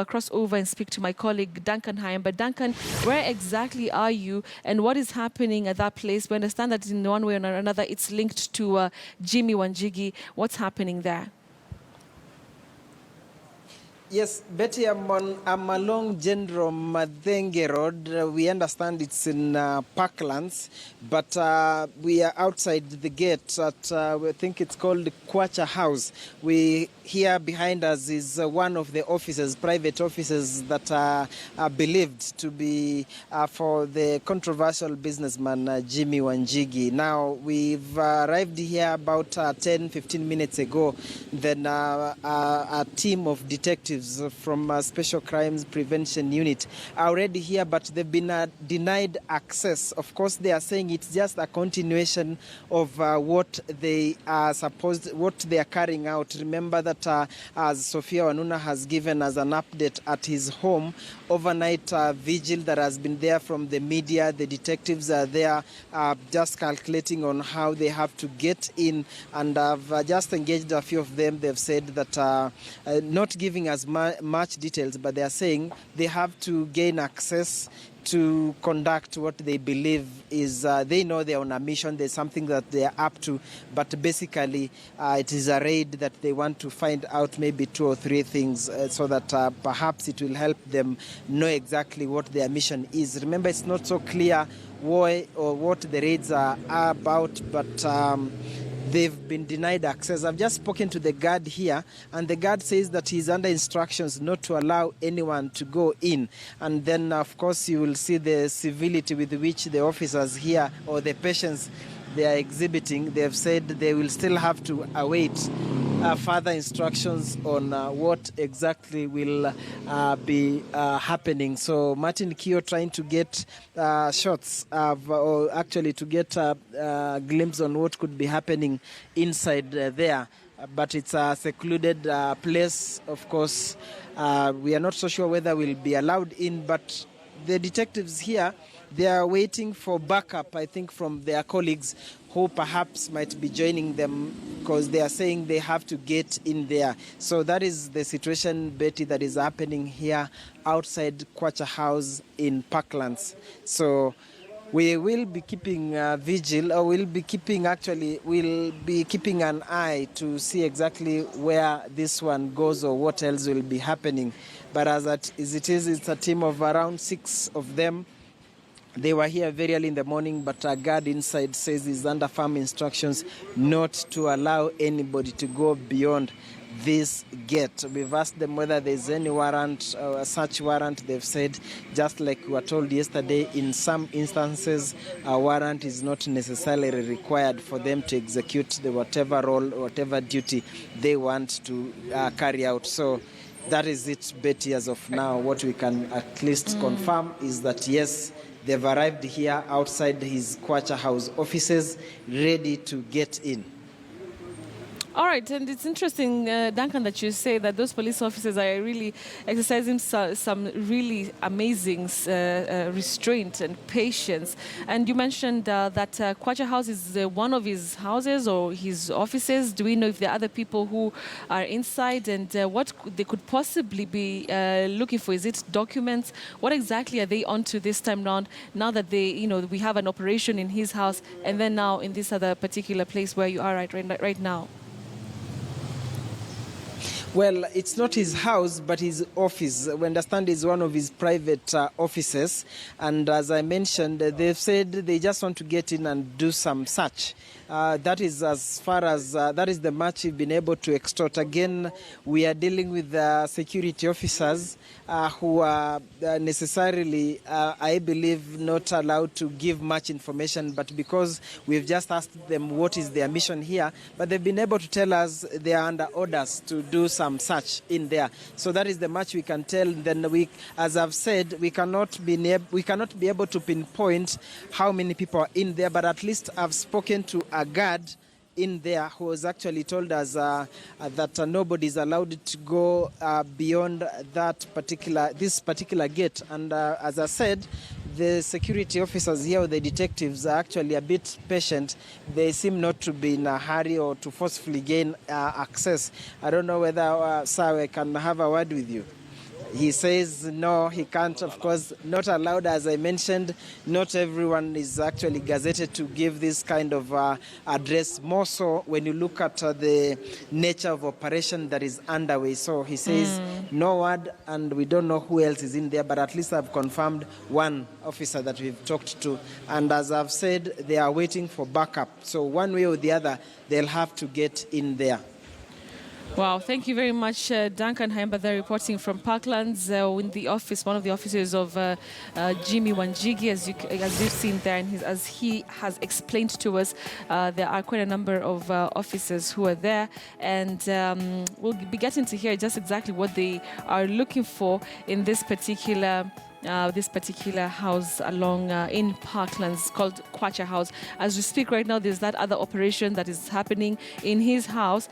cross over and speak to my colleague Duncan Hyam. But Duncan, where exactly are you, and what is happening at that place? We understand that in one way or another it's linked to Jimmy Wanjigi. What's happening there? Yes, Betty, I'm along General Madenge Road. We understand it's in Parklands, but we are outside the gate at, we think it's called Kwacha House. Here behind us is one of the offices, private offices that are believed to be for the controversial businessman Jimmy Wanjigi. Now, we've arrived here about 10-15 minutes ago. Then a team of detectives from Special Crimes Prevention Unit are already here, but they've been denied access. Of course, they are saying it's just a continuation of what they are what they are carrying out. Remember that as Sophia Wanuna has given us an update at his home, overnight vigil that has been there from the media. The detectives are there just calculating on how they have to get in, and I've just engaged a few of them. They've said that not giving us much details, but they are saying they have to gain access to conduct what they believe is, they know they're on a mission, there's something that they're up to, but basically it is a raid that they want to find out maybe 2 or 3 things so that perhaps it will help them know exactly what their mission is. Remember, it's not so clear why or what the raids are about, but they've been denied access. I've just spoken to the guard here, and the guard says that he's under instructions not to allow anyone to go in. And then, of course, you will see the civility with which the officers here, or the patience they are exhibiting. They have said they will still have to await further instructions on what exactly will be happening. So Martin Kio trying to get shots of, or actually to get a glimpse on what could be happening inside there. But it's a secluded place, of course. We are not so sure whether we'll be allowed in, but the detectives here, they are waiting for backup, I think, from their colleagues who perhaps might be joining them, because they are saying they have to get in there. So that is the situation, Betty, that is happening here outside Kwacha House in Parklands. So we will be keeping vigil, or we'll be keeping an eye to see exactly where this one goes or what else will be happening. But as it is, it's a team of around 6 of them. They were here very early in the morning, but a guard inside says he's under firm instructions not to allow anybody to go beyond this gate. We've asked them whether there's any warrant or a search warrant. They've said, just like we were told yesterday, in some instances a warrant is not necessarily required for them to execute the whatever role or whatever duty they want to carry out. So that is it, Betty, as of now. What we can at least confirm is that, yes, they've arrived here outside his Kwacha House offices, ready to get in. All right, and it's interesting, Duncan, that you say that those police officers are really exercising some really amazing restraint and patience. And you mentioned that Kwacha House is one of his houses or his offices. Do we know if there are other people who are inside, and what they could possibly be looking for? Is it documents? What exactly are they onto this time round, now that we have an operation in his house, and then now in this other particular place where you are right now? Well, it's not his house, but his office. We understand it's one of his private offices. And as I mentioned, they've said they just want to get in and do some search. That is as far as, that is the much we've been able to extort. Again, we are dealing with security officers who are necessarily, I believe, not allowed to give much information, but because we've just asked them what is their mission here, but they've been able to tell us they are under orders to do some search in there. So that is the much we can tell. Then we, as I've said, we cannot be able to pinpoint how many people are in there, but at least I've spoken to a guard in there who has actually told us that nobody is allowed to go beyond this particular gate. And as I said, the security officers here, the detectives, are actually a bit patient. They seem not to be in a hurry or to forcefully gain access. I don't know whether, sir, I can have a word with you. He says no, he can't. Of course, not allowed. As I mentioned, not everyone is actually gazetted to give this kind of address. More so when you look at the nature of operation that is underway. So he says no word, and we don't know who else is in there. But at least I've confirmed one officer that we've talked to, and as I've said, they are waiting for backup. So one way or the other, they'll have to get in there. Wow, thank you very much, Duncan Haimba, there reporting from Parklands in the office, one of the offices of Jimmy Wanjigi, as you've seen there, and as he has explained to us, there are quite a number of officers who are there, and we'll be getting to hear just exactly what they are looking for in this particular house along in Parklands called Kwacha House. As we speak right now, there's that other operation that is happening in his house.